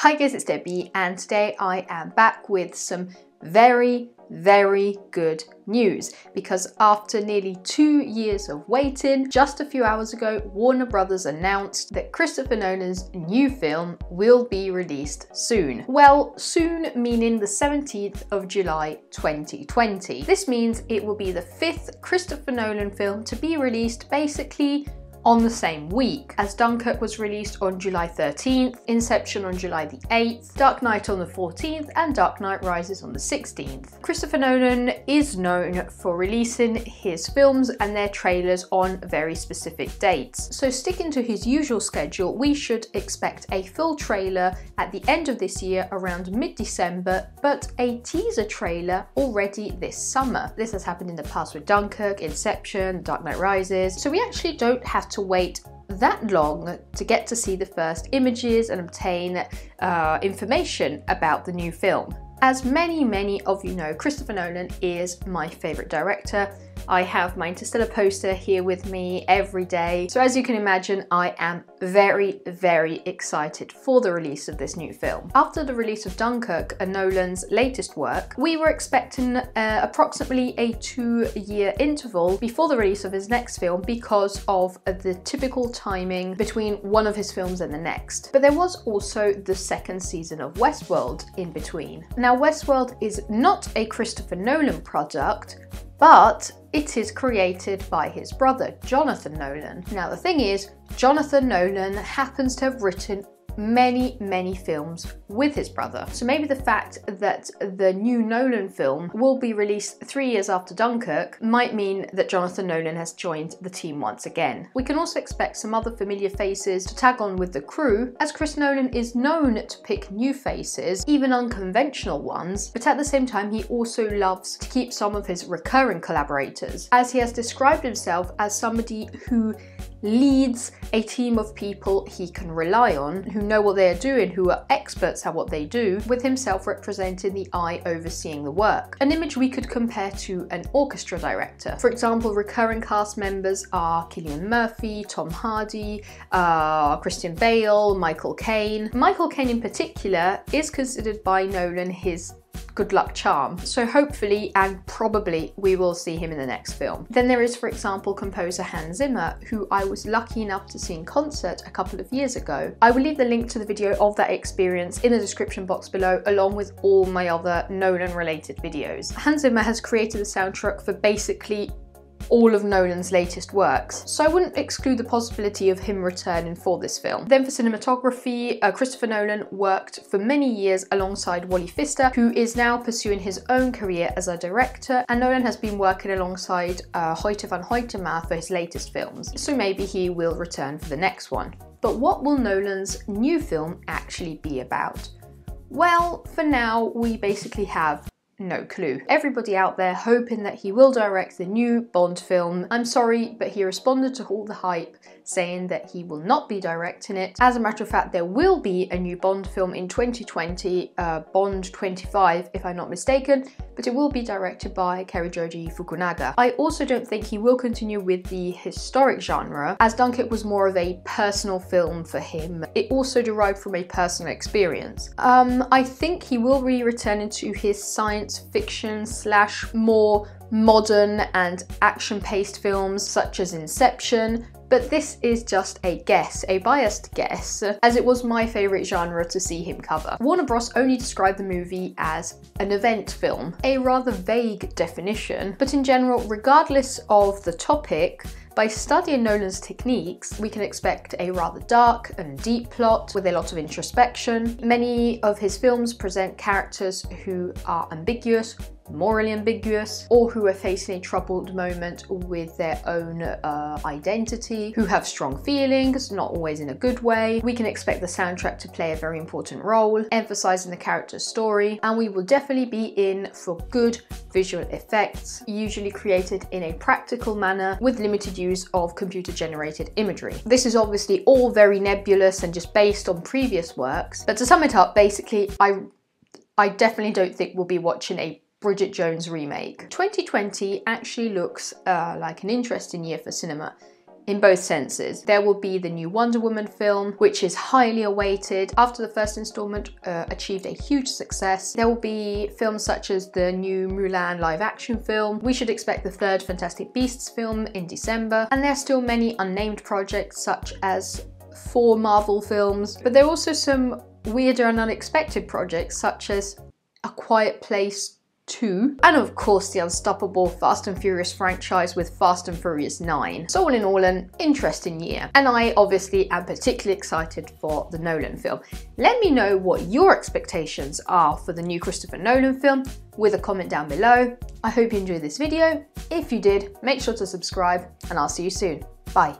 Hi guys, it's Debbie, and today I am back with some very good news, because after nearly 2 years of waiting, just a few hours ago, Warner Brothers announced that Christoper Nolan's new film will be released soon. Well, soon meaning the 17th of July 2020. This means it will be the 5th Christoper Nolan film to be released basically on the same week, as Dunkirk was released on July 13th, Inception on July the 8th, Dark Knight on the 14th, and Dark Knight Rises on the 16th. Christoper Nolan is known for releasing his films and their trailers on very specific dates. So sticking to his usual schedule, we should expect a full trailer at the end of this year around mid-December, but a teaser trailer already this summer. This has happened in the past with Dunkirk, Inception, Dark Knight Rises, so we actually don't have to wait that long to get to see the first images and obtain information about the new film. As many of you know, Christoper Nolan is my favourite director. I have my Interstellar poster here with me every day. So as you can imagine, I am very excited for the release of this new film. After the release of Dunkirk, Nolan's latest work, we were expecting approximately a 2-year interval before the release of his next film because of the typical timing between one of his films and the next. But there was also the second season of Westworld in between. Now, Westworld is not a Christoper Nolan product, but it is created by his brother, Jonathan Nolan. Now the thing is, Jonathan Nolan happens to have written many films with his brother. So maybe the fact that the new Nolan film will be released 3 years after Dunkirk might mean that Jonathan Nolan has joined the team once again. We can also expect some other familiar faces to tag on with the crew, as Chris Nolan is known to pick new faces, even unconventional ones, but at the same time he also loves to keep some of his recurring collaborators, as he has described himself as somebody who leads a team of people he can rely on, who know what they are doing, who are experts at what they do, with himself representing the eye overseeing the work. An image we could compare to an orchestra director. For example, recurring cast members are Cillian Murphy, Tom Hardy, Christian Bale, Michael Caine. Michael Caine in particular is considered by Nolan his good luck charm, so hopefully and probably we will see him in the next film. Then there is, for example, composer Hans Zimmer, who I was lucky enough to see in concert a couple of years ago. I will leave the link to the video of that experience in the description box below, along with all my other Nolan related videos. Hans Zimmer has created the soundtrack for basically all of Nolan's latest works, so I wouldn't exclude the possibility of him returning for this film. Then for cinematography, Christoper Nolan worked for many years alongside Wally Pfister, who is now pursuing his own career as a director, and Nolan has been working alongside Hoyte van Hoytema for his latest films, so maybe he will return for the next one. But what will Nolan's new film actually be about? Well, for now we basically have no clue. Everybody out there hoping that he will direct the new Bond film. I'm sorry, but he responded to all the hype saying that he will not be directing it. As a matter of fact, there will be a new Bond film in 2020, Bond 25 if I'm not mistaken, but it will be directed by Karijoji Fukunaga. I also don't think he will continue with the historic genre, as Dunkirk was more of a personal film for him. It also derived from a personal experience. I think he will be returning to his science fiction / more modern and action-paced films such as Inception, but this is just a guess, a biased guess, as it was my favourite genre to see him cover. Warner Bros. Only described the movie as an event film, a rather vague definition, but in general, regardless of the topic, by studying Nolan's techniques, we can expect a rather dark and deep plot with a lot of introspection. Many of his films present characters who are ambiguous, morally ambiguous, or who are facing a troubled moment with their own identity, who have strong feelings, not always in a good way. We can expect the soundtrack to play a very important role, emphasizing the character's story, and we will definitely be in for good visual effects, usually created in a practical manner with limited use of computer-generated imagery. This is obviously all very nebulous and just based on previous works, but to sum it up, basically, I definitely don't think we'll be watching a Bridget Jones remake. 2020 actually looks like an interesting year for cinema. in both senses. There will be the new Wonder Woman film, which is highly awaited after the first installment achieved a huge success. There will be films such as the new Mulan live action film. We should expect the third Fantastic Beasts film in December. And there are still many unnamed projects such as 4 Marvel films, but there are also some weirder and unexpected projects such as A Quiet Place 2, and of course the unstoppable Fast and Furious franchise with Fast and Furious 9. So all in all, an interesting year, and I obviously am particularly excited for the Nolan film. Let me know what your expectations are for the new Christopher Nolan film with a comment down below. I hope you enjoyed this video. If you did, make sure to subscribe, and I'll see you soon. Bye.